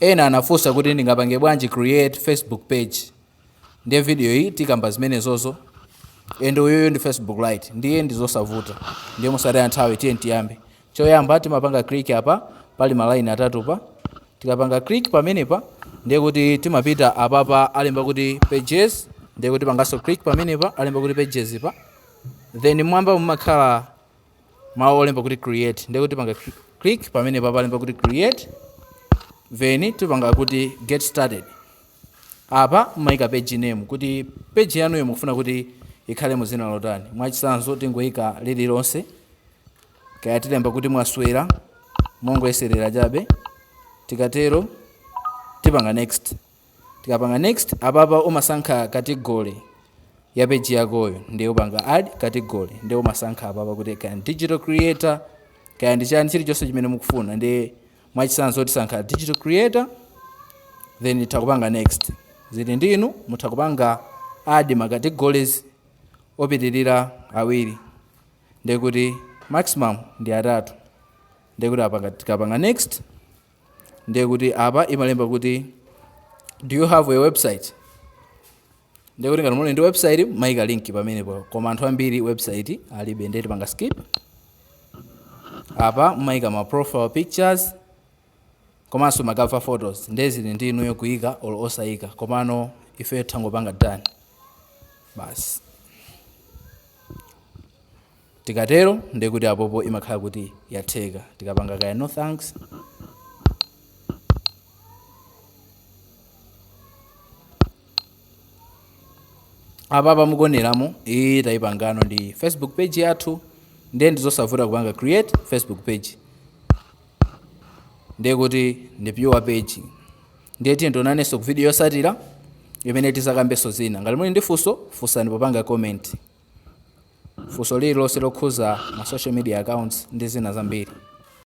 Ena anafunsa kuti ndingapange bwanji create Facebook page. Ndiye video hii tikamba zimenezozo. Ende uyoyo ndi Facebook Lite. Ndiye ndizosavuta. Ndiye musataya nthawi tiye tiyambe. Choyamba timapanga click apa pali maline atatu pa. Tikapanga click pamenepa ndiye kuti timapita apapa alemba kuti pages, ndiye kuti pangaso click pamenepa alemba kuti pages pa. Then mwamba mumakhala mawu olemba kuti create, ndiye kuti panga click pamenepa palemba kuti create. Then tipanga kuti get started. Apa mumayika page name kuti page yanu mukufuna kuti ikhale muzina lotani. Mwachisanzo tingoyika lililonse. Kaya tilemba kuti mwaswera mongoyeserera chabe. Tikatero tipanga next. Tikapanga next apapa umasankha category ya page yakoyo, ndiye upanga add category, ndiye umasankha apapa kuti kaya digital creator kaya ndi chani chilichonse chimene mukufuna. Ndiye mwachisanzo tisankha digital creator, then tikupanga next. Zili ndinu mutakupanga add ma categories opitirira awiri, ndiye kuti maximum ndi atatu. Ndiye kuti apanga tikapanga next, ndiye kuti apa imalemba kuti do you have a website. Ndiye kuti ngati muli ndi website mayika link pamenepo, koma anthu ambiri website alibe, ndiye tipanga skip. Apa mayika ma profile pictures komanso ma cover photos, ndiye zili ndinu yokuyika or osayika, komano ife tangopanga done basi. Tikatero ndiye kuti apopo imakhala kuti yatheka. Tikapanga kaya no thanks. Apa mukuoneramo iyi tayipangano ndi Facebook page yathu. Ndiye ndizosavuta kupanga create Facebook page. Ndiye kuti ndi pure page. Ndiye tiye ndionanenso ku video yosatira imene tizakambenso zina. Ngati muli ndi funso funsani popanga comment. Funso lililonse lokhuza ma social media accounts ndi zina zambiri.